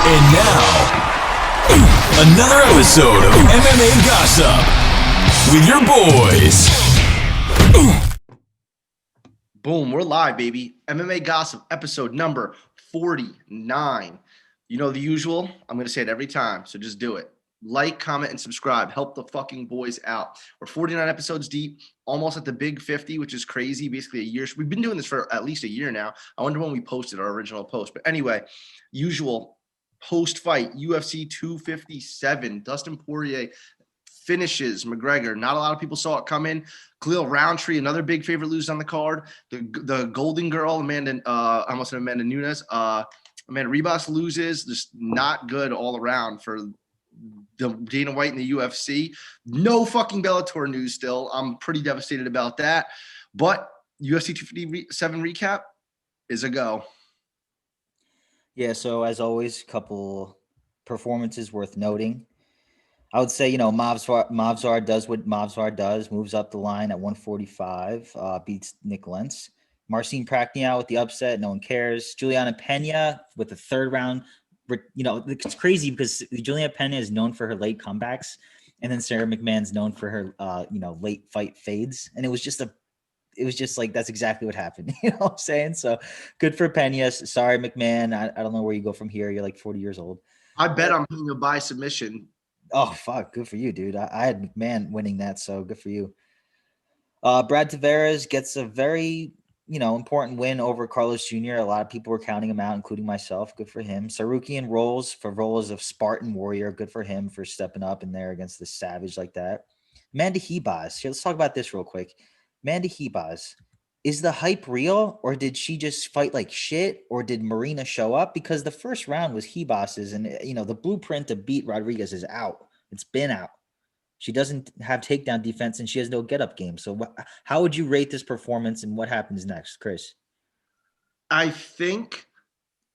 And now, another episode of MMA Gossip with your boys. Boom, we're live, baby. MMA Gossip, episode number 49. You know the usual. I'm going to say it every time, so just do it. Like, comment, and subscribe. Help the fucking boys out. We're 49 episodes deep, almost at the big 50, which is crazy. Basically a year. We've been doing this for at least a year now. I wonder when we posted our original post. But anyway, usual post-fight, UFC 257. Dustin Poirier finishes McGregor. Not a lot of people saw it coming. Khalil Roundtree, another big favorite, lose on the card. The Golden Girl, Amanda Nunes. Amanda Ribas loses. Just not good all around for the Dana White and the UFC. No fucking Bellator news still. I'm pretty devastated about that. But UFC 257 recap is a go. Yeah, so as always, couple performances worth noting. I would say, Mavzar does what Mavzar does, moves up the line at 145, beats Nick Lentz. Marcin Prachnio with the upset, no one cares. Juliana Pena with the third round. It's crazy because Juliana Pena is known for her late comebacks, and then Sarah McMahon's known for her, late fight fades. And it was just like, that's exactly what happened. You know what I'm saying? So good for Pena. Sorry, McMahon. I don't know where you go from here. You're like 40 years old. I bet I'm putting a by submission. Oh, fuck. Good for you, dude. I had McMahon winning that, so good for you. Brad Tavares gets a very, important win over Carlos Jr. A lot of people were counting him out, including myself. Good for him. Sarukian rolls for roles of Spartan Warrior. Good for him for stepping up in there against the savage like that. Amanda Ribas. Here, let's talk about this real quick. Amanda Ribas. Is the hype real, or did she just fight like shit, or did Marina show up? Because the first round was Ribas's, and the blueprint to beat Rodriguez is out. It's been out. She doesn't have takedown defense, and she has no get-up game. So how would you rate this performance, and what happens next, Chris? I think,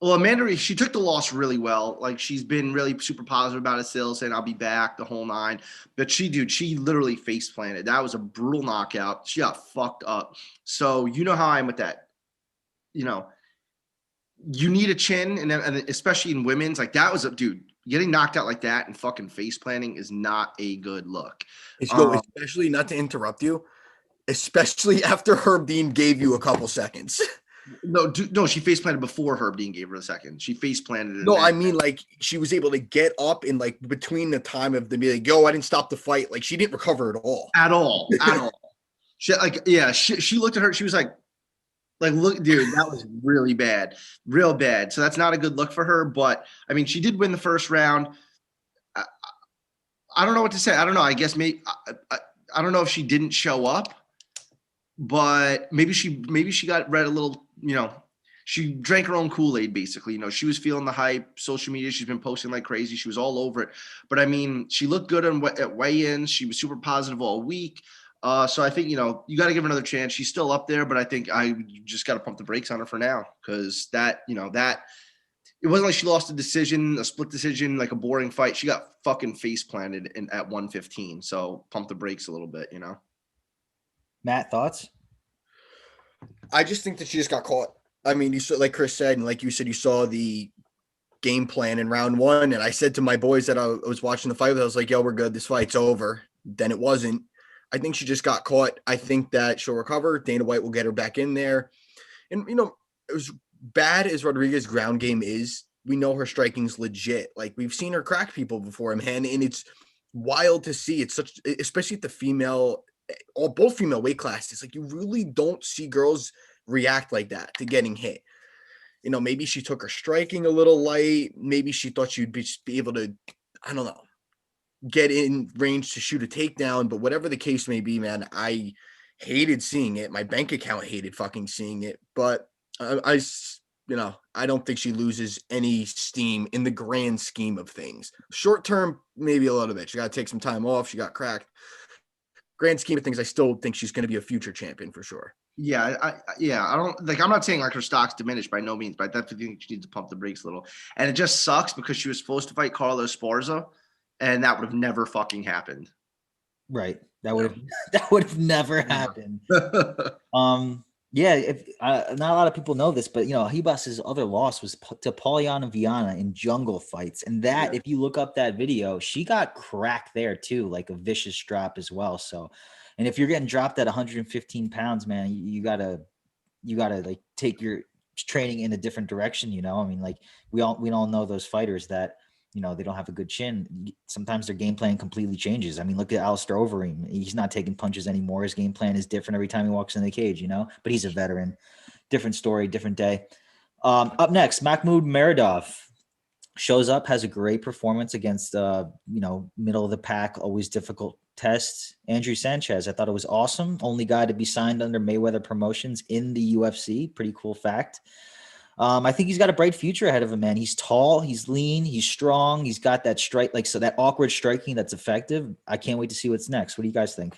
Amanda, she took the loss really well. Like, she's been really super positive about it still, saying, I'll be back, the whole nine. But she literally face planted. That was a brutal knockout. She got fucked up. So you know how I am with that. You need a chin, and especially in women's, like that was getting knocked out like that and fucking face planting is not a good look. Especially, not to interrupt you, especially after Herb Dean gave you a couple seconds. No, she face planted before Herb Dean gave her a second. She face planted. No, I mean, like, she was able to get up in, like, between the time of the be like, yo, I didn't stop the fight. Like, she didn't recover at all. At all. She looked at her. She was like, look, dude, that was really bad, real bad. So that's not a good look for her. But I mean, she did win the first round. I don't know what to say. I don't know. I guess maybe I don't know if she didn't show up, but maybe she got read a little. She drank her own Kool-Aid, basically. She was feeling the hype. Social media, she's been posting like crazy. She was all over it. But I mean, she looked good at weigh-ins. She was super positive all week. So I think, you got to give her another chance. She's still up there, but I think I just got to pump the brakes on her for now because that it wasn't like she lost a split decision, like a boring fight. She got fucking face planted at 115. So pump the brakes a little bit, Matt, thoughts? I just think that she just got caught. I mean, you saw, like Chris said, and like you said, you saw the game plan in round one. And I said to my boys that I was watching the fight with, I was like, yo, we're good. This fight's over. Then it wasn't. I think she just got caught. I think that she'll recover. Dana White will get her back in there. And, as bad as Rodriguez's ground game is, we know her striking's legit. Like, we've seen her crack people before, man. And it's wild to see. It's especially at the both female weight classes. Like, you really don't see girls react like that to getting hit. Maybe she took her striking a little light. Maybe she thought she'd be able to, I don't know, get in range to shoot a takedown, but whatever the case may be, man, I hated seeing it. My bank account hated fucking seeing it, but I don't think she loses any steam in the grand scheme of things. Short term, maybe a little bit. She got to take some time off. She got cracked. Grand scheme of things, I still think she's going to be a future champion for sure. Yeah, I don't like. I'm not saying like her stock's diminished by no means, but I definitely think she needs to pump the brakes a little. And it just sucks because she was supposed to fight Carlos Esparza, and that would have never fucking happened. Right. That would have never happened. Yeah, if not a lot of people know this, but Ribas's other loss was to Polyana Viana in jungle fights, and that if you look up that video, she got cracked there too, like a vicious drop as well. So, and if you're getting dropped at 115 pounds, man, you gotta like take your training in a different direction. I mean, like we all know those fighters that they don't have a good chin. Sometimes their game plan completely changes. I mean, look at Alistair Overeem. He's not taking punches anymore. His game plan is different every time he walks in the cage. But he's a veteran. Different story, different day. Up next, Mahmoud Meredov shows up, has a great performance against middle of the pack, always difficult tests. Andrew Sanchez, I thought it was awesome. Only guy to be signed under Mayweather Promotions in the UFC. Pretty cool fact. I think he's got a bright future ahead of him, man. He's tall, he's lean, he's strong. He's got that strike, that awkward striking that's effective. I can't wait to see what's next. What do you guys think?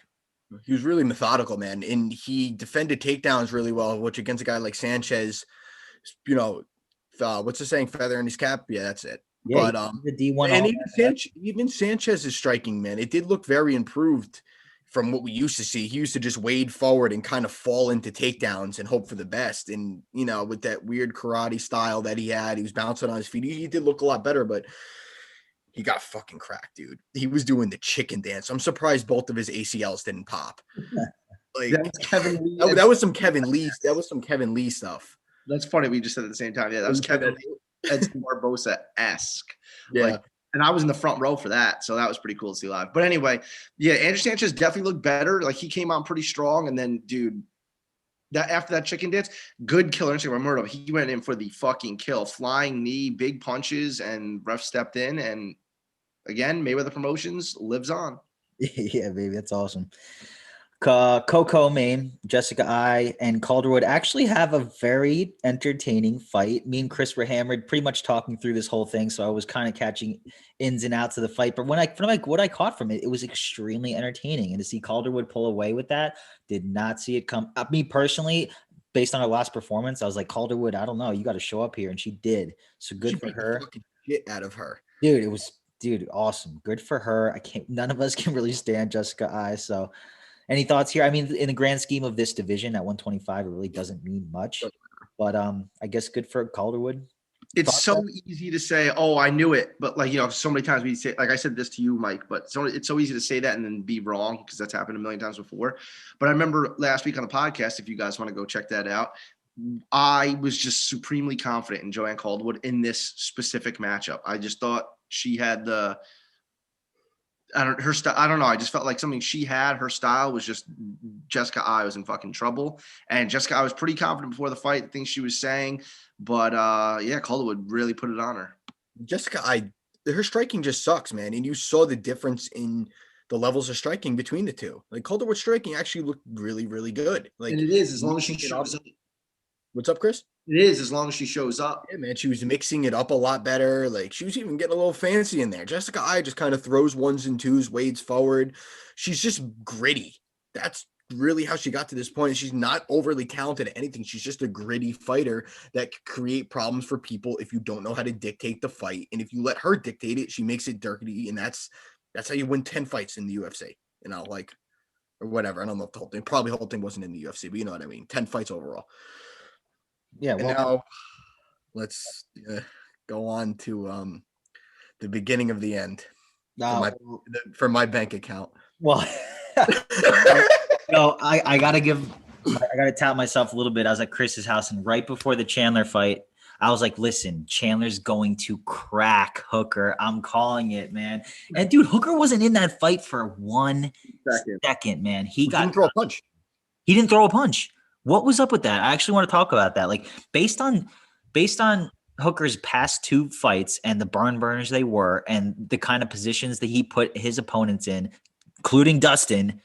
He was really methodical, man, and he defended takedowns really well, which against a guy like Sanchez, what's the saying? Feather in his cap. Yeah, that's it. Yeah, but the D1 and even Sanchez's striking, man, it did look very improved from what we used to see. He used to just wade forward and kind of fall into takedowns and hope for the best. And with that weird karate style that he had, he was bouncing on his feet. He did look a lot better, but he got fucking cracked, dude. He was doing the chicken dance. I'm surprised both of his ACLs didn't pop. Like That was Kevin Lee. that was some Kevin Lee. That was some Kevin Lee stuff. That's funny. We just said at the same time. Yeah, that was Kevin Edson Barbosa-esque. Yeah. And I was in the front row for that, so that was pretty cool to see live. But anyway, yeah, Andrew Sanchez definitely looked better. Like, he came on pretty strong, and then, dude, that after that chicken dance, good killer instinct by Murdo. He went in for the fucking kill, flying knee, big punches, and ref stepped in. And again, Mayweather Promotions lives on. Yeah, baby, that's awesome. Coco Main, Jessica I, and Calderwood actually have a very entertaining fight. Me and Chris were hammered, pretty much talking through this whole thing, so I was kind of catching ins and outs of the fight. But what I caught from it, it was extremely entertaining. And to see Calderwood pull away with that, did not see it come. Me personally, based on her last performance, I was like, Calderwood, I don't know, you got to show up here, and she did. So good for her. Fucking shit out of her, dude. Dude, awesome. Good for her. None of us can really stand Jessica I. So. Any thoughts here? I mean, in the grand scheme of this division at 125, it really doesn't mean much. But I guess good for Calderwood. It's so easy to say, oh, I knew it. But, so many times we say, like I said this to you, Mike, but it's so easy to say that and then be wrong, because that's happened a million times before. But I remember last week on the podcast, if you guys want to go check that out, I was just supremely confident in Joanne Calderwood in this specific matchup. I just thought she had her style. I don't know. I just felt like something she had. Her style was just Jessica I was in fucking trouble. And Jessica I was pretty confident before the fight, the things she was saying. But yeah, Calderwood really put it on her. Jessica her striking just sucks, man. And you saw the difference in the levels of striking between the two. Like, Calderwood's striking actually looked really, really good. Like, and it is, as long as she shows up. What's up, Chris? It is, as long as she shows up. Yeah, man, she was mixing it up a lot better. Like, she was even getting a little fancy in there. Jessica I just kind of throws ones and twos, wades forward. She's just gritty. That's really how she got to this point. She's not overly talented at anything. She's just a gritty fighter that can create problems for people if you don't know how to dictate the fight. And if you let her dictate it, she makes it dirty. And that's how you win 10 fights in the UFC. Or whatever. I don't know if the whole thing, probably the whole thing wasn't in the UFC, but you know what I mean. 10 fights overall. Yeah. Well, and now let's go on to the beginning of the end for my bank account. Well, no, I gotta tap myself a little bit. I was at Chris's house, and right before the Chandler fight, I was like, listen, Chandler's going to crack Hooker. I'm calling it, man. And dude, Hooker wasn't in that fight for 1 second, man. He didn't throw a punch. He didn't throw a punch. What was up with that? I actually want to talk about that. Like, based on Hooker's past 2 fights and the burners they were, and the kind of positions that he put his opponents in, including Dustin,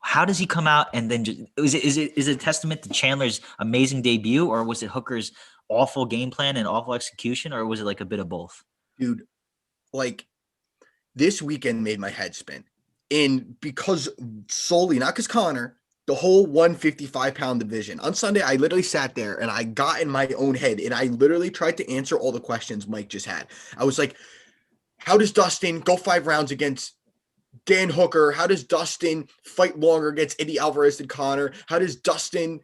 how does he come out and then just is it a testament to Chandler's amazing debut, or was it Hooker's awful game plan and awful execution, or was it like a bit of both? Dude, like, this weekend made my head spin. And because solely, not because Conor, the whole 155-pound division. On Sunday, I literally sat there and I got in my own head and I literally tried to answer all the questions Mike just had. I was like, how does Dustin go 5 rounds against Dan Hooker? How does Dustin fight longer against Eddie Alvarez than Conor? How does Dustin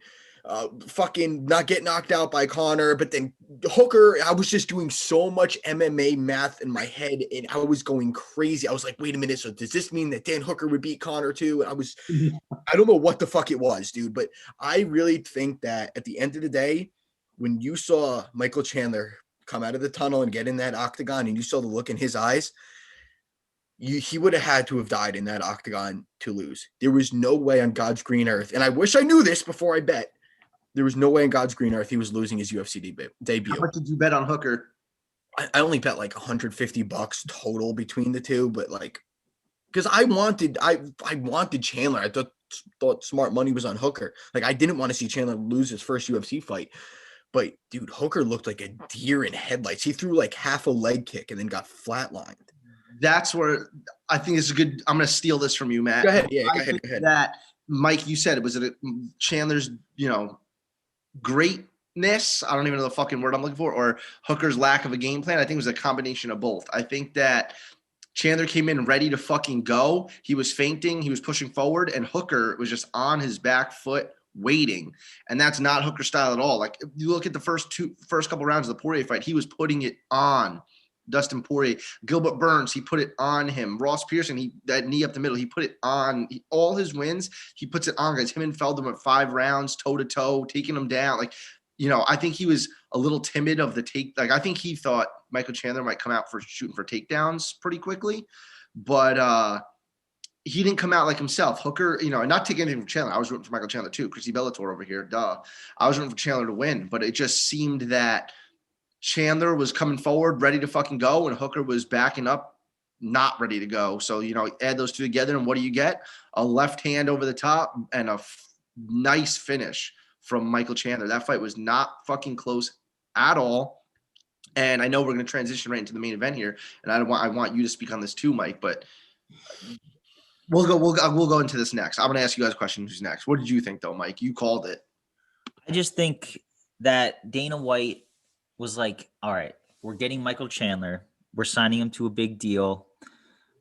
fucking not get knocked out by Conor. But then Hooker, I was just doing so much MMA math in my head, and I was going crazy. I was like, wait a minute, so does this mean that Dan Hooker would beat Conor too? And I don't know what the fuck it was, dude, but I really think that at the end of the day, when you saw Michael Chandler come out of the tunnel and get in that octagon and you saw the look in his eyes, he would have had to have died in that octagon to lose. There was no way on God's green earth, and I wish I knew this before I bet, there was no way on God's green earth he was losing his UFC debut. How much did you bet on Hooker? I only bet like $150 total between the two, but like, because I wanted Chandler. I thought smart money was on Hooker. Like, I didn't want to see Chandler lose his first UFC fight. But dude, Hooker looked like a deer in headlights. He threw like half a leg kick and then got flatlined. That's where I think it's a good. I'm going to steal this from you, Matt. Go ahead. Yeah, go ahead. That Mike, you said it was Chandler's, greatness. I don't even know the fucking word I'm looking for, or Hooker's lack of a game plan. I think it was a combination of both. I think that Chandler came in ready to fucking go. He was feinting. He was pushing forward, and Hooker was just on his back foot waiting. And that's not Hooker style at all. Like, if you look at the first couple rounds of the Poirier fight, he was putting it on Dustin Poirier. Gilbert Burns, he put it on him. Ross Pearson, that knee up the middle, he put it on. All his wins, he puts it on guys. Him and Feldman went 5 rounds, toe-to-toe, taking him down. Like, I think he was a little timid of the take. Like, I think he thought Michael Chandler might come out for shooting for takedowns pretty quickly. But he didn't come out like himself. Hooker, and not taking anything from Chandler. I was rooting for Michael Chandler too. Chrissy Bellator over here. Duh. I was rooting for Chandler to win, but it just seemed that Chandler was coming forward, ready to fucking go, and Hooker was backing up, not ready to go. So, add those two together, and what do you get? A left hand over the top and a nice finish from Michael Chandler. That fight was not fucking close at all. And I know we're going to transition right into the main event here, and I want you to speak on this too, Mike, but we'll go into this next. I'm going to ask you guys a question. Who's next? What did you think, though, Mike? You called it. I just think that Dana White was like, all right, we're getting Michael Chandler. We're signing him to a big deal.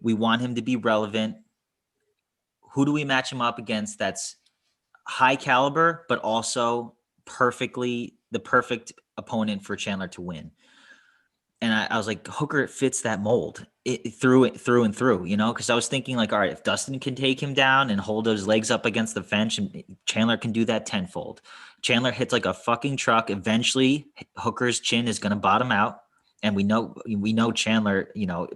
We want him to be relevant. Who do we match him up against that's high caliber, but also the perfect opponent for Chandler to win? And I was like, Hooker fits that mold through and through, because I was thinking like, all right, if Dustin can take him down and hold those legs up against the fence, and Chandler can do that tenfold. Chandler hits like a fucking truck. Eventually, Hooker's chin is going to bottom out. And we know Chandler,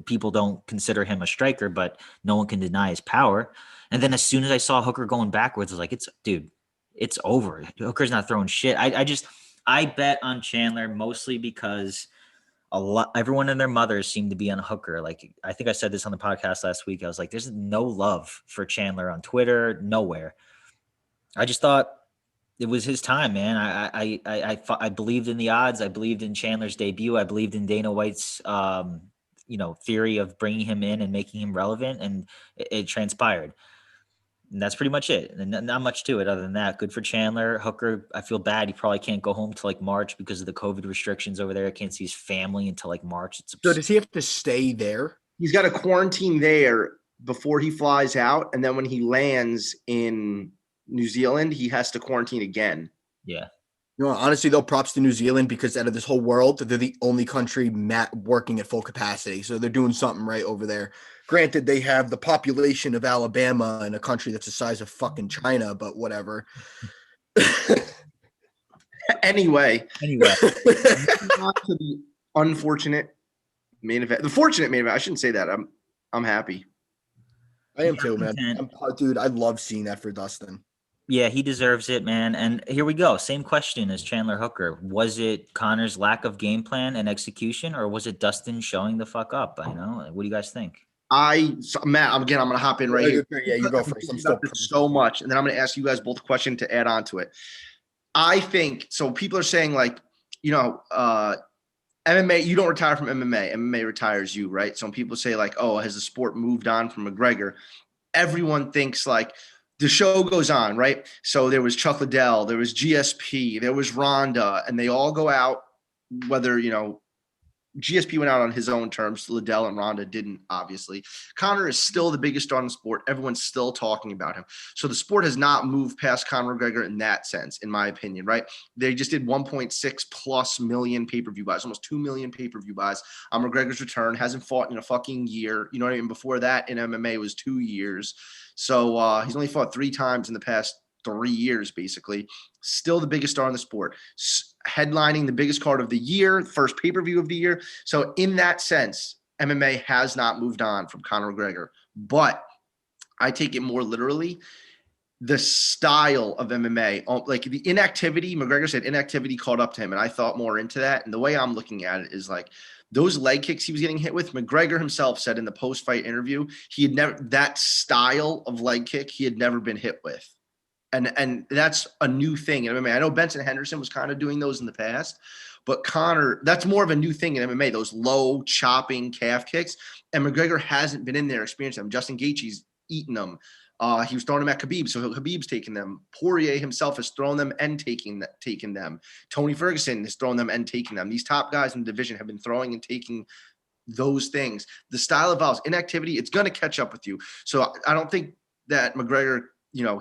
people don't consider him a striker, but no one can deny his power. And then as soon as I saw Hooker going backwards, I was like, it's over. Hooker's not throwing shit. I bet on Chandler mostly because everyone and their mothers seem to be on Hooker. Like, I think I said this on the podcast last week. I was like, there's no love for Chandler on Twitter, nowhere. I just thought it was his time, man. I believed in the odds. I believed in Chandler's debut. I believed in Dana White's, theory of bringing him in and making him relevant, and it transpired. And that's pretty much it. And not much to it other than that. Good for Chandler. Hooker, I feel bad. He probably can't go home till like March because of the COVID restrictions over there. Can't see his family until like March. So does he have to stay there? He's got a quarantine there before he flies out. And then when he lands in New Zealand, he has to quarantine again. Yeah. Honestly, though, props to New Zealand, because out of this whole world, they're the only country working at full capacity. So they're doing something right over there. Granted, they have the population of Alabama in a country that's the size of fucking China, but whatever. Anyway. On to the unfortunate main event. The fortunate main event. I shouldn't say that. I'm happy. I am too, man. Dude, I love seeing that for Dustin. Yeah, he deserves it, man. And here we go. Same question as Chandler Hooker. Was it Conor's lack of game plan and execution, or was it Dustin showing the fuck up? What do you guys think? Matt, I'm going to hop in right here. Yeah, you go first. I'm still so much. And then I'm going to ask you guys both a question to add on to it. I think, so people are saying like, MMA, you don't retire from MMA. MMA retires you, right? So when people say like, oh, has the sport moved on from McGregor? Everyone thinks like, the show goes on, right? So there was Chuck Liddell, there was GSP, there was Ronda, and they all go out, whether, GSP went out on his own terms. Liddell and Ronda didn't, obviously. Conor is still the biggest star in the sport. Everyone's still talking about him. So the sport has not moved past Conor McGregor in that sense, in my opinion, right? They just did 1.6 plus million pay-per-view buys, almost 2 million pay-per-view buys on McGregor's return. Hasn't fought in a fucking year. You know what I mean? Before that in MMA was 2 years. So he's only fought 3 times in the past 3 years, basically. Still the biggest star in the sport. Headlining the biggest card of the year, first pay-per-view of the year. So in that sense, MMA has not moved on from Conor McGregor. But I take it more literally. The style of MMA, like the inactivity, McGregor said inactivity caught up to him. And I thought more into that. And the way I'm looking at it is like those leg kicks he was getting hit with, McGregor himself said in the post-fight interview, he had never, that style of leg kick, he had never been hit with. And that's a new thing in MMA. I know Benson Henderson was kind of doing those in the past, but Conor, that's more of a new thing in MMA, those low chopping calf kicks. And McGregor hasn't been in there experiencing them. Justin Gaethje's eaten them. He was throwing them at Khabib, so Khabib's taking them. Poirier himself has thrown them and taken them. Tony Ferguson has thrown them and taken them. These top guys in the division have been throwing and taking those things. The style of Val's inactivity, it's going to catch up with you. So I don't think that McGregor,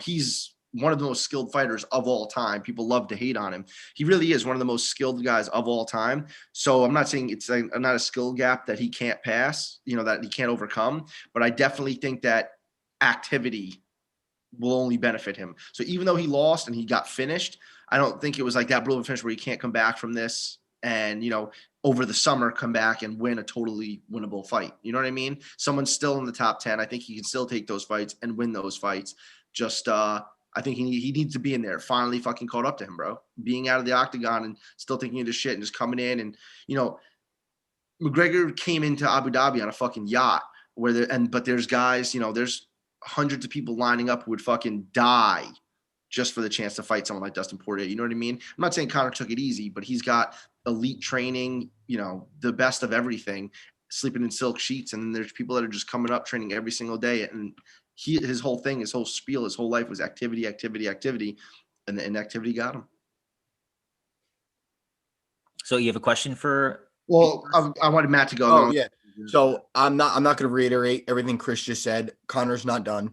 he's one of the most skilled fighters of all time. People love to hate on him. He really is one of the most skilled guys of all time. So I'm not saying it's not a skill gap that he can't pass, that he can't overcome, but I definitely think that activity will only benefit him. So even though he lost and he got finished, I don't think it was like that brutal finish where he can't come back from this and, over the summer come back and win a totally winnable fight. You know what I mean? Someone's still in the top 10. I think he can still take those fights and win those fights. Just, I think he needs to be in there. Finally fucking caught up to him, bro. Being out of the octagon and still thinking of the shit and just coming in. And, McGregor came into Abu Dhabi on a fucking yacht but there's guys, there's hundreds of people lining up who would fucking die just for the chance to fight someone like Dustin Poirier. You know what I mean? I'm not saying Conor took it easy, but he's got elite training, the best of everything, sleeping in silk sheets. And then there's people that are just coming up training every single day. And his whole thing, his whole spiel, his whole life was activity, and the inactivity got him. So you have a question for? Well, I wanted Matt to go. Oh yeah. So I'm not going to reiterate everything Chris just said. Conor's not done.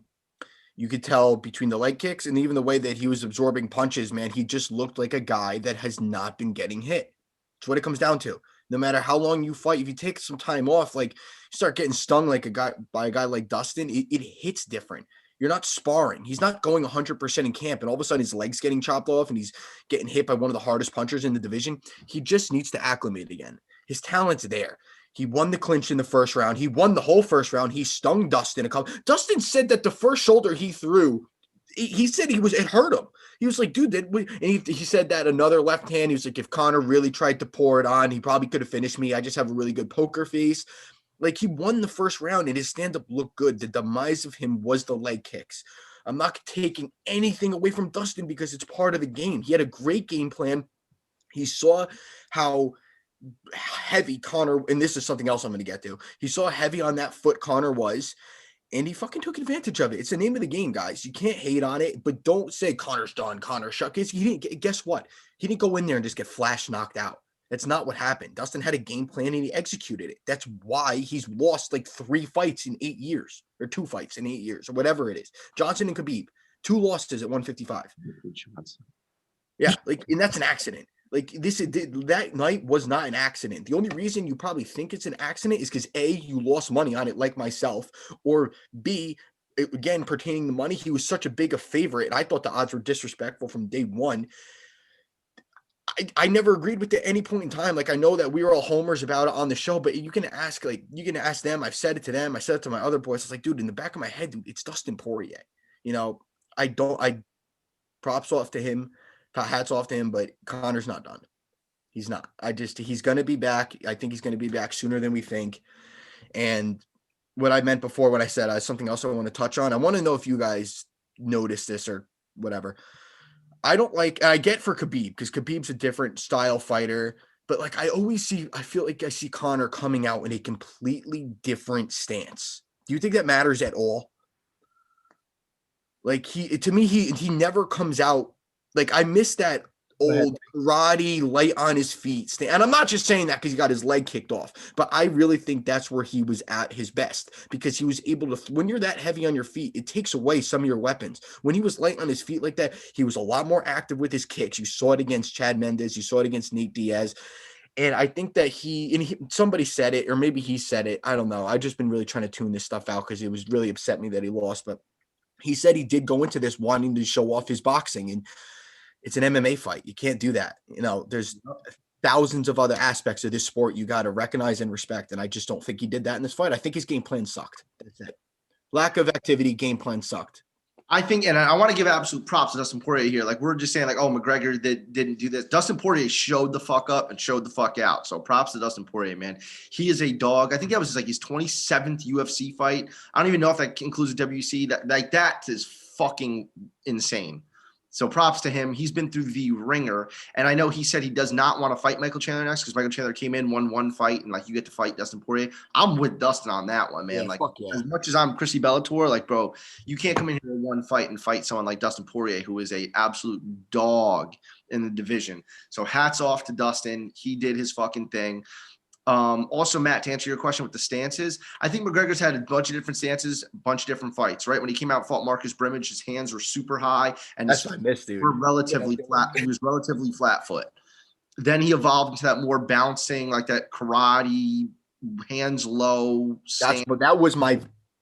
You could tell between the leg kicks and even the way that he was absorbing punches, man, he just looked like a guy that has not been getting hit. That's what it comes down to. No matter how long you fight, if you take some time off, like you start getting stung by a guy like Dustin, it hits different. You're not sparring. He's not going 100% in camp, and all of a sudden his leg's getting chopped off and he's getting hit by one of the hardest punchers in the division. He just needs to acclimate again. His talent's there. He won the clinch in the first round. He won the whole first round. He stung Dustin a couple. Dustin said that the first shoulder he threw, he said it hurt him. He was like, dude, and he said that another left hand, he was like, if Conor really tried to pour it on, he probably could have finished me. I just have a really good poker face. Like, he won the first round and his stand-up looked good. The demise of him was the leg kicks. I'm not taking anything away from Dustin because it's part of the game. He had a great game plan. He saw how heavy Conor, and this is something else I'm going to get to. He saw how heavy on that foot Conor was, and he fucking took advantage of it. It's the name of the game, guys. You can't hate on it, but don't say Conor's done, Conor shut. Guess what? He didn't go in there and just get flash knocked out. That's not what happened. Dustin had a game plan and he executed it. That's why he's lost like 3 fights in 8 years, or 2 fights in 8 years, or whatever it is. Johnson and Khabib, 2 losses at 155. Yeah, and that's an accident. That night was not an accident. The only reason you probably think it's an accident is because A, you lost money on it like myself, or B, again, pertaining to money, he was such a big a favorite, and I thought the odds were disrespectful from day one. I never agreed with it at any point in time. Like, I know that we were all homers about it on the show, but you can ask them. I've said it to them. I said it to my other boys. It's like, dude, in the back of my head, dude, it's Dustin Poirier. I props off to him, hats off to him, but Conor's not done. He's not. He's going to be back. I think he's going to be back sooner than we think. And what I meant before, what I said, something else I want to touch on. I want to know if you guys noticed this or whatever. I get for Khabib, because Khabib's a different style fighter, but I feel like I see Conor coming out in a completely different stance. Do you think that matters at all? Like, he never comes out. Like, I miss that old karate, light on his feet. And I'm not just saying that because he got his leg kicked off, but I really think that's where he was at his best because he was able to, when you're that heavy on your feet, it takes away some of your weapons. When he was light on his feet like that, he was a lot more active with his kicks. You saw it against Chad Mendes. You saw it against Nate Diaz. And I think that somebody said it, or maybe he said it. I don't know. I've just been really trying to tune this stuff out because it was really upset me that he lost. But he said he did go into this wanting to show off his boxing, and it's an MMA fight. You can't do that. There's thousands of other aspects of this sport you got to recognize and respect. And I just don't think he did that in this fight. I think his game plan sucked. That's it. Lack of activity, game plan sucked. I think, and I want to give absolute props to Dustin Poirier here. Like, we're just saying, like, oh, McGregor didn't do this. Dustin Poirier showed the fuck up and showed the fuck out. So props to Dustin Poirier, man. He is a dog. I think that was his 27th UFC fight. I don't even know if that includes the WC. That is fucking insane. So props to him. He's been through the ringer. And I know he said he does not want to fight Michael Chandler next because Michael Chandler came in, won one fight, and you get to fight Dustin Poirier. I'm with Dustin on that one, man. Yeah, as much as I'm Chrissy Bellator, bro, you can't come in here with one fight and fight someone like Dustin Poirier, who is a absolute dog in the division. So hats off to Dustin. He did his fucking thing. Also, Matt, to answer your question with the stances, I think McGregor's had a bunch of different stances, a bunch of different fights, right? When he came out and fought Marcus Brimage, his hands were super high and that's what I missed, dude. Were relatively flat. He was relatively flat foot. Then he evolved into that more bouncing, like that karate, hands low stance. That was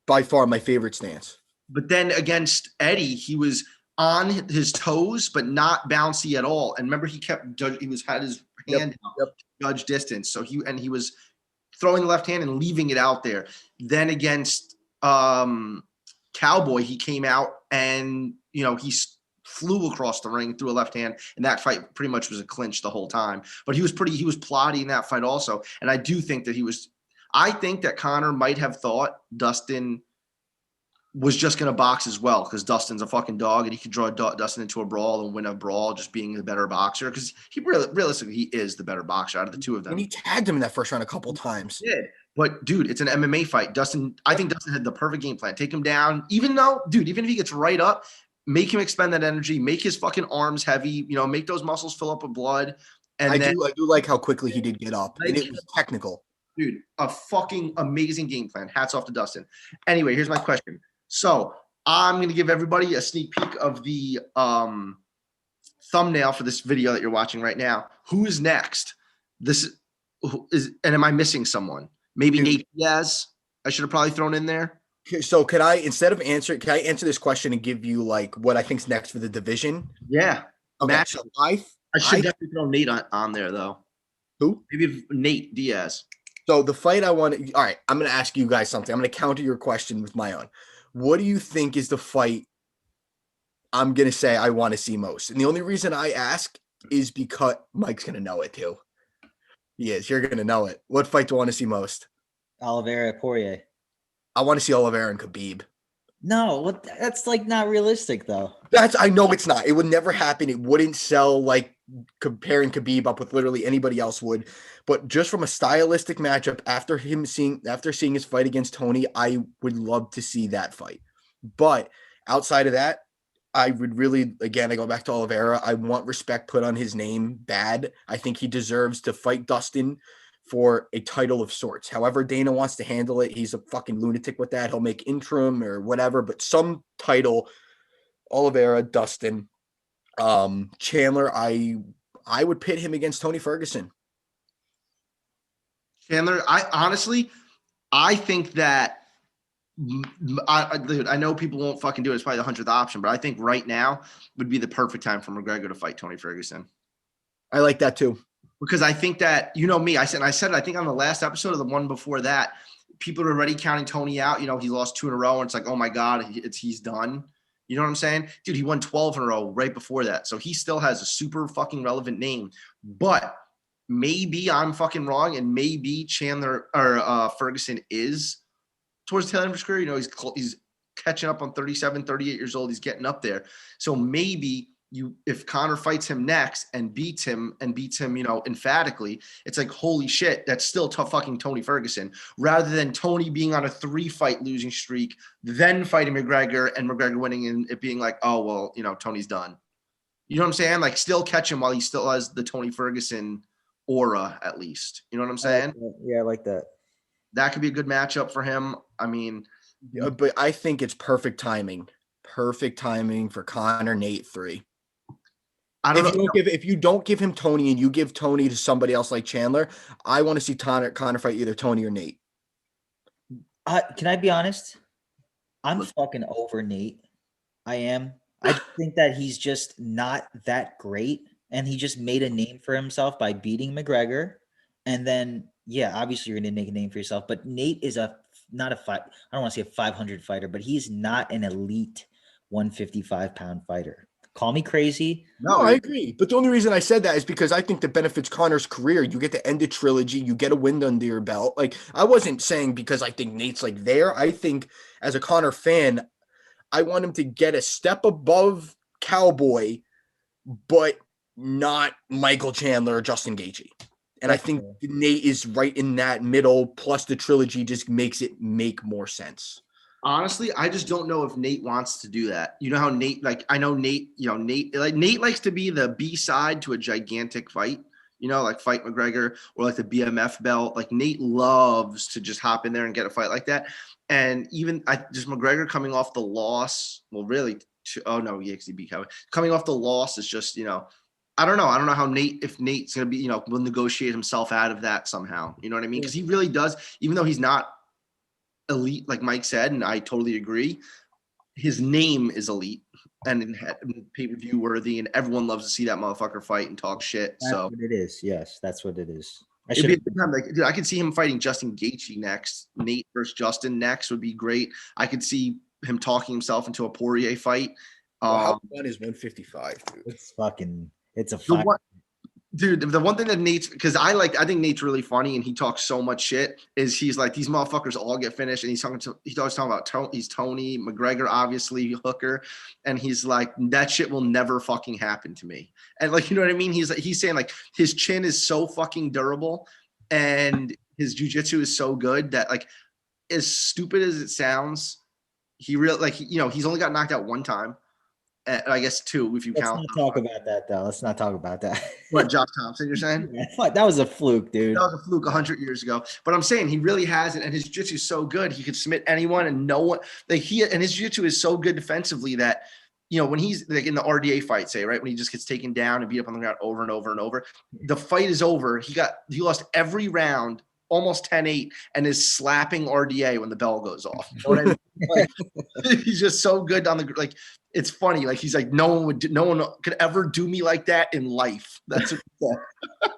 by far my favorite stance. But then against Eddie, he was on his toes, but not bouncy at all. And remember, he had his hand out, judge distance. So he was throwing the left hand and leaving it out there. Then against Cowboy, he came out and he flew across the ring through a left hand, and that fight pretty much was a clinch the whole time. But he was plotty in that fight also. And I do think that I think that Conor might have thought Dustin was just going to box as well because Dustin's a fucking dog and he could draw Dustin into a brawl and win a brawl just being the better boxer because realistically he is the better boxer out of the two of them. And he tagged him in that first round a couple times. He did. But, dude, it's an MMA fight. I think Dustin had the perfect game plan. Take him down. Even if he gets right up, make him expend that energy, make his fucking arms heavy, make those muscles fill up with blood. And I do like how quickly he did get up. And it was technical. Dude, a fucking amazing game plan. Hats off to Dustin. Anyway, here's my question. So I'm going to give everybody a sneak peek of the thumbnail for this video that you're watching right now. Who is next? And am I missing someone? Maybe Nate Diaz. I should have probably thrown in there. So can I answer this question and give you what I think's next for the division? Yeah. Okay. Matt, so I should definitely throw Nate on there though. Who? Maybe Nate Diaz. So the fight all right, I'm going to ask you guys something. I'm going to counter your question with my own. What do you think is the fight I'm going to say I want to see most? And the only reason I ask is because Mike's going to know it too. He is. You're going to know it. What fight do I want to see most? Oliveira Poirier. I want to see Oliveira and Khabib. No, that's not realistic though. I know it's not. It would never happen. It wouldn't sell comparing Khabib up with literally anybody else would. But just from a stylistic matchup, after seeing his fight against Tony, I would love to see that fight. But outside of that, I would really, again, I go back to Oliveira. I want respect put on his name bad. I think he deserves to fight Dustin for a title of sorts. However Dana wants to handle it, he's a fucking lunatic with that. He'll make interim or whatever, but some title, Oliveira, Dustin, Chandler, I would pit him against Tony Ferguson. Chandler, I think that I know people won't fucking do it. It's probably the 100th option, but I think right now would be the perfect time for McGregor to fight Tony Ferguson. I like that too. Because I think that, me, I said it, I think on the last episode of the one before that, people are already counting Tony out. He lost 2 in a row and it's like, oh my God, he's done. You know what I'm saying? Dude, he won 12 in a row right before that. So he still has a super fucking relevant name, but maybe I'm fucking wrong. And maybe Chandler or Ferguson is towards the tail end of his career. He's catching up on 37, 38 years old. He's getting up there. So maybe if Conor fights him next and beats him, emphatically, it's like, holy shit, that's still tough fucking Tony Ferguson, rather than Tony being on a 3-fight losing streak, then fighting McGregor and McGregor winning and it being like, oh, well, Tony's done. You know what I'm saying? Like still catch him while he still has the Tony Ferguson aura, at least. You know what I'm saying? Yeah, I like that. That could be a good matchup for him. I mean, But I think it's perfect timing. Perfect timing for Conor Nate 3. I don't know. If you don't give him Tony and you give Tony to somebody else like Chandler, I want to see Conor fight either Tony or Nate. Can I be honest? I'm fucking over Nate. I am. I just think that he's just not that great, and he just made a name for himself by beating McGregor. And then, yeah, obviously you're going to make a name for yourself. But Nate is not a fight. I don't want to say a 500 fighter, but he's not an elite 155-pound fighter. Call me crazy. No, I agree. But the only reason I said that is because I think that benefits Conor's career. You get to end a trilogy. You get a win under your belt. Like, I wasn't saying because I think Nate's like there. I think as a Conor fan, I want him to get a step above Cowboy, but not Michael Chandler or Justin Gaethje. And I think Nate is right in that middle, plus the trilogy just makes it make more sense. Honestly, I just don't know if Nate wants to do that. You know how Nate, like, I know Nate, Nate likes to be the B side to a gigantic fight, like fight McGregor or like the BMF belt. Like Nate loves to just hop in there and get a fight like that. And even just McGregor coming off the loss, well, really, because he beat Cowboy. Coming off the loss is just, I don't know. I don't know how if Nate's going to be, will negotiate himself out of that somehow. You know what I mean? Because he really does, even though he's not elite, like Mike said, and I totally agree. His name is elite and pay-per-view worthy, and everyone loves to see that motherfucker fight and talk shit. That's what it is. Yes, that's what it is. It'd be a good time. Like, dude, I could see him fighting Justin Gaethje next. Nate versus Justin next would be great. I could see him talking himself into a Poirier fight. How fun is 155, dude? It's a fight. Dude, the one thing that because I think Nate's really funny and he talks so much shit, is he's like, these motherfuckers all get finished, and he's always talking about he's Tony, McGregor, obviously, Hooker, and he's like, that shit will never fucking happen to me. And like, you know what I mean? He's saying like his chin is so fucking durable and his jiu-jitsu is so good that, like, as stupid as it sounds, he's only got knocked out one time. I guess two, if you count. Let's not talk about that, though. Let's not talk about that. What, Josh Thompson, you're saying? That was a fluke, dude. That was a fluke 100 years ago. But I'm saying he really hasn't, and his jiu-jitsu is so good. He could submit anyone, and no one. And his jiu-jitsu is so good defensively that, when he's like in the RDA fight, say, right, when he just gets taken down and beat up on the ground over and over and over, the fight is over. He lost every round, almost 10-8, and is slapping RDA when the bell goes off. You know what I mean? Like, he's just so good on the, like, it's funny. Like, he's like, no one could ever do me like that in life. That's what he said.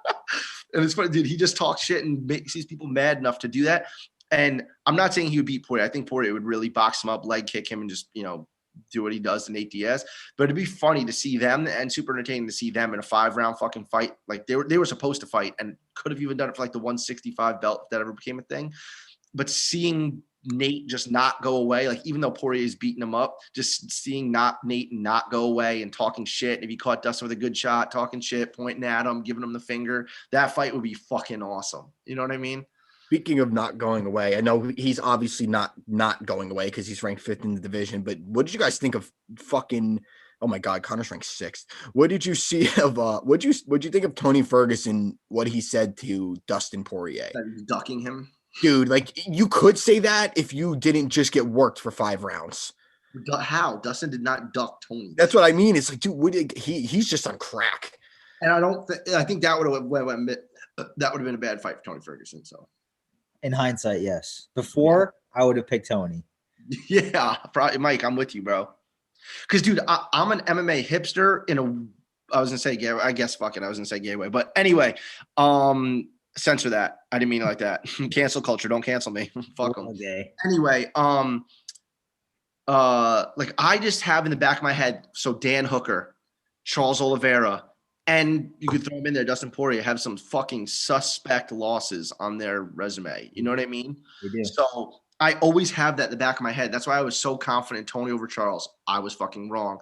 And it's funny, dude. He just talks shit and makes these people mad enough to do that. And I'm not saying he would beat Poirier. I think Poirier would really box him up, leg kick him, and just, do what he does to Nate Diaz. But it'd be funny to see them, and super entertaining to see them in a 5-round fucking fight. Like they were supposed to fight, and could have even done it for like the 165 belt if that ever became a thing. But seeing Nate just not go away, like even though Poirier is beating him up, just seeing Nate not go away and talking shit. If he caught Dustin with a good shot, talking shit, pointing at him, giving him the finger, that fight would be fucking awesome. You know what I mean? Speaking of not going away, I know he's obviously not going away because he's ranked 5th in the division. But what did you guys think of fucking? Oh my God, Conor's ranked 6th. What did you see of? What'd you think of Tony Ferguson? What he said to Dustin Poirier? That he's ducking him, dude. Like, you could say that if you didn't just get worked for 5 rounds. How? Dustin did not duck Tony. That's what I mean. It's like, dude, he's just on crack. And I think that would have been a bad fight for Tony Ferguson. So. In hindsight, yes. Before, I would have picked Tony. Yeah, probably, Mike. I'm with you, bro. Because, dude, I'm an MMA hipster I was gonna say gay. I guess fuck it. I was gonna say gay way, but anyway, censor that. I didn't mean it like that. Cancel culture. Don't cancel me. Fuck them. Okay. Anyway, like I just have in the back of my head. So Dan Hooker, Charles Oliveira. And you could throw them in there. Dustin Poirier have some fucking suspect losses on their resume. You know what I mean? We do. So I always have that in the back of my head. That's why I was so confident Tony over Charles. I was fucking wrong.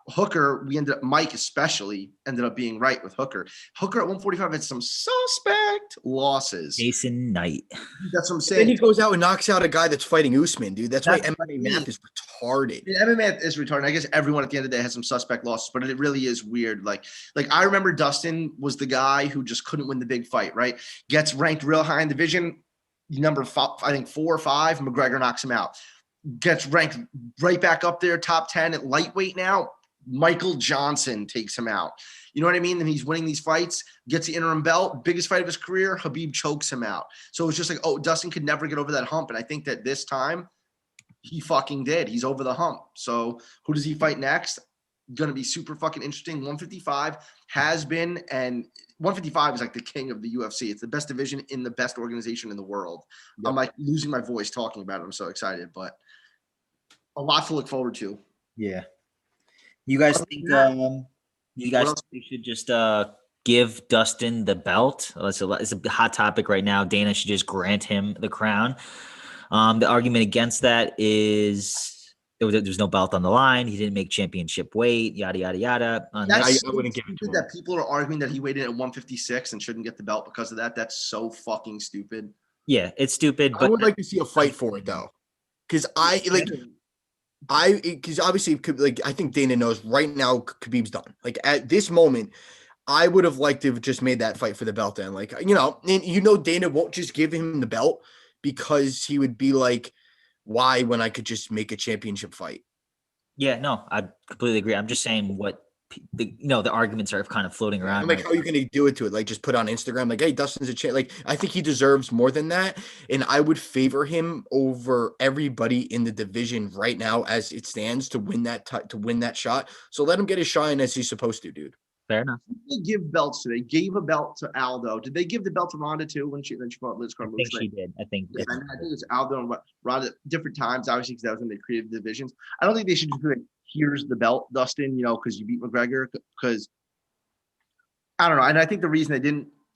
Hooker, Mike especially ended up being right with Hooker. Hooker at 145 had some suspect losses. Jason Knight. That's what I'm Then he saying. goes out and knocks out a guy that's fighting Usman, dude. That's why MMA math is retarded. MMA is retarded. I guess everyone at the end of the day has some suspect losses, but it really is weird. Like I remember Dustin was the guy who just couldn't win the big fight, right? Gets ranked real high in division, number 4 or 5. McGregor knocks him out. Gets ranked right back up there, top 10 at lightweight now. Michael Johnson takes him out. You know what I mean? And he's winning these fights, gets the interim belt, biggest fight of his career. Habib chokes him out. So it's just like, oh, Dustin could never get over that hump. And I think that this time he fucking did. He's over the hump. So who does he fight next? Going to be super fucking interesting. 155 has been, and 155 is like the king of the UFC. It's the best division in the best organization in the world. Yep. I'm like losing my voice talking about it. I'm so excited, but a lot to look forward to. Yeah. You guys think we should just give Dustin the belt? It's a hot topic right now. Dana should just grant him the crown. The argument against that is there's no belt on the line. He didn't make championship weight, yada, yada, yada. I wouldn't give it to him. That people are arguing that he weighed in at 156 and shouldn't get the belt because of that. That's so fucking stupid. Yeah, it's stupid. I would like to see a fight for it, though. Because obviously, like, I think Dana knows right now Khabib's done. Like, at this moment, I would have liked to have just made that fight for the belt. And, like, and Dana won't just give him the belt because he would be like, why when I could just make a championship fight? Yeah, no, I completely agree. I'm just saying what the arguments are kind of floating around. I'm like, how are you going to do it to it? Like, just put on Instagram, like, hey, Dustin's a champ. Like, I think he deserves more than that. And I would favor him over everybody in the division right now as it stands to win that shot. So let him get his shine as he's supposed to, dude. Fair enough. They give belts to. They gave a belt to Aldo. Did they give the belt to Ronda too when she fought Liz Carmouche? I think she did. I think it's Aldo and Ronda different times, obviously, because that was when they created the divisions. I don't think they should just be like, here's the belt, Dustin, because you beat McGregor. Because I don't know. And I think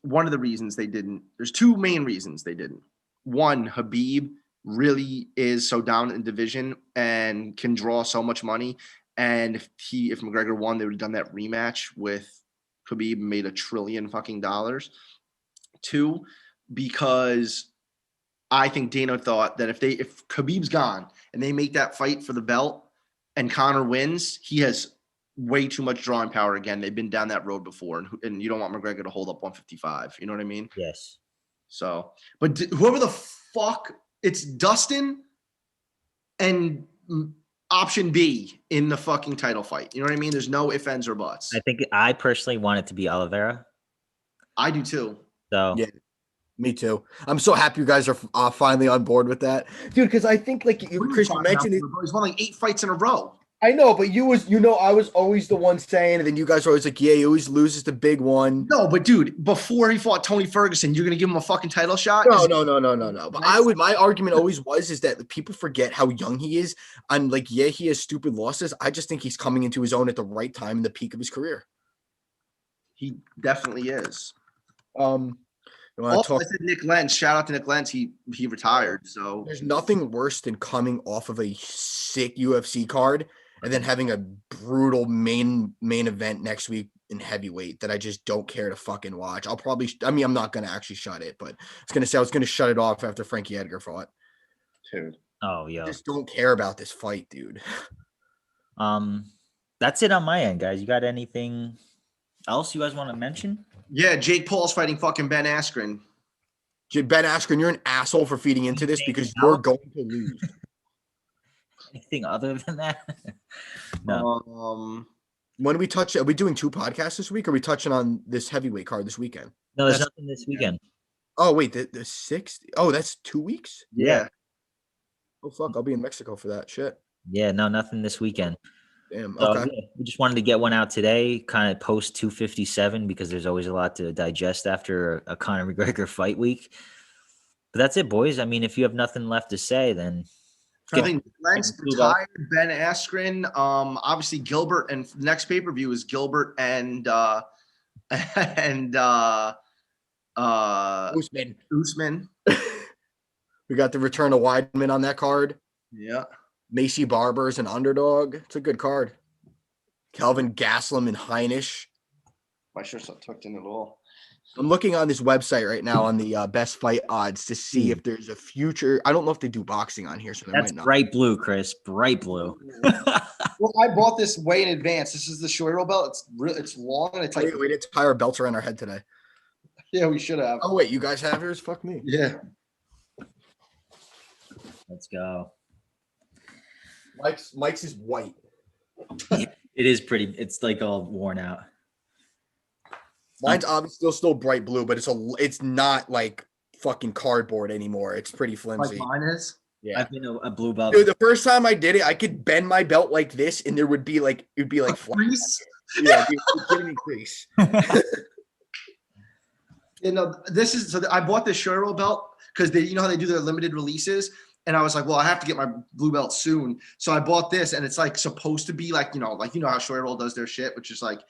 one of the reasons they didn't, there's two main reasons they didn't. One, Habib really is so down in division and can draw so much money. And if McGregor won, they would have done that rematch with Khabib and made $1 trillion fucking dollars. Two, because I think Dana thought that if Khabib's gone and they make that fight for the belt and Conor wins, he has way too much drawing power again. They've been down that road before, and you don't want McGregor to hold up 155. You know what I mean? Yes. So, but whoever the fuck, it's Dustin and option B in the fucking title fight. You know what I mean? There's no ifs, ands, or buts. I personally want it to be Oliveira. I do too. So yeah, me too. I'm so happy you guys are finally on board with that, dude. Because I think, like Chris mentioned, he's won like 8 fights in a row. I know, but I was always the one saying, and then you guys are always like, yeah, he always loses the big one. No, but dude, before he fought Tony Ferguson, you're gonna give him a fucking title shot? No. But my argument always is that people forget how young he is. I'm like, yeah, he has stupid losses. I just think he's coming into his own at the right time in the peak of his career. He definitely is. I said Nick Lentz. Shout out to Nick Lentz. He retired. So there's nothing worse than coming off of a sick UFC card and then having a brutal main event next week in heavyweight that I just don't care to fucking watch. I'm not going to actually shut it, but I was going to shut it off after Frankie Edgar fought. Dude. Oh, yeah. I just don't care about this fight, dude. That's it on my end, guys. You got anything else you guys want to mention? Yeah, Jake Paul's fighting fucking Ben Askren. Ben Askren, you're an asshole for feeding into this because you're going to lose. Anything other than that? No. When we touch, are we doing 2 podcasts this week? Or are we touching on this heavyweight card this weekend? No, there's nothing this weekend. Oh, wait, the 6th? Oh, that's 2 weeks? Yeah. Oh, fuck, I'll be in Mexico for that shit. Yeah, no, nothing this weekend. Damn, So, okay. yeah, we just wanted to get one out today, kind of post 257, because there's always a lot to digest after a Conor McGregor fight week. But that's it, boys. I mean, if you have nothing left to say, then I think Lentz retired, Ben Askren. Obviously Gilbert, and the next pay-per-view is Gilbert and Usman. We got the return of Weidman on that card. Yeah. Macy Barber's an underdog. It's a good card. Kelvin Gastelum and Heinisch. My shirt's not tucked in at all. I'm looking on this website right now on the best fight odds to see if there's a future. I don't know if they do boxing on here, so there That's might not. bright blue, Chris. Bright blue. Well, I bought this way in advance. This is the Shoiro belt. It's long and it's like We didn't tie our belts around our head today. yeah, we should have. Oh wait, you guys have yours? Fuck me. Yeah. Let's go. Mike's is white. It is pretty. It's like all worn out. Mine's obviously still bright blue, but it's not like fucking cardboard anymore. It's pretty flimsy. Like mine is. Yeah. I've been a blue belt. Dude, the first time I did it, I could bend my belt like this, and it'd be like flat. Crease? Yeah, it'd give me crease. You know, this is so I bought this Shoiro belt because you know how they do their limited releases. And I was like, well, I have to get my blue belt soon. So I bought this, and it's like supposed to be like, you know how Shoiro does their shit, which is like,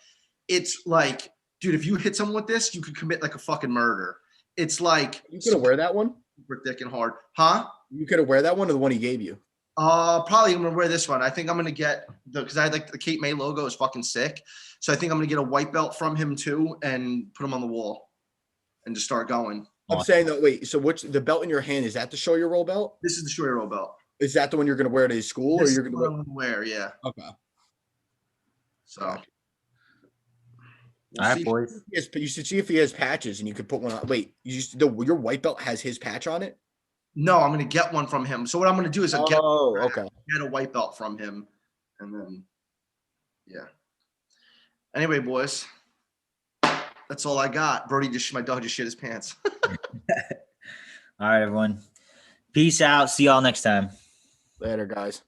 it's like, dude, if you hit someone with this, you could commit like a fucking murder. It's like You gonna wear that one? super thick and hard. Huh? You gonna wear that one or the one he gave you? Probably I'm gonna wear this one. I think I'm gonna get because I like the Cape May logo is fucking sick. So I think I'm gonna get a white belt from him too and put him on the wall and just start going. I'm saying that. Wait, so what's the belt in your hand? Is that the show your roll belt? This is the Shoiro belt. Is that the one you're gonna wear to his school, This or you're is gonna what I'm gonna wear? Yeah. Okay. So. All right, boys. Yes, but you should see if he has patches, and you could put one on. Wait, your white belt has his patch on it? No, I'm gonna get one from him. So what I'm gonna do is Okay. get a white belt from him, and then yeah. Anyway, boys, that's all I got. My dog just shit his pants. All right, everyone. Peace out. See y'all next time. Later, guys.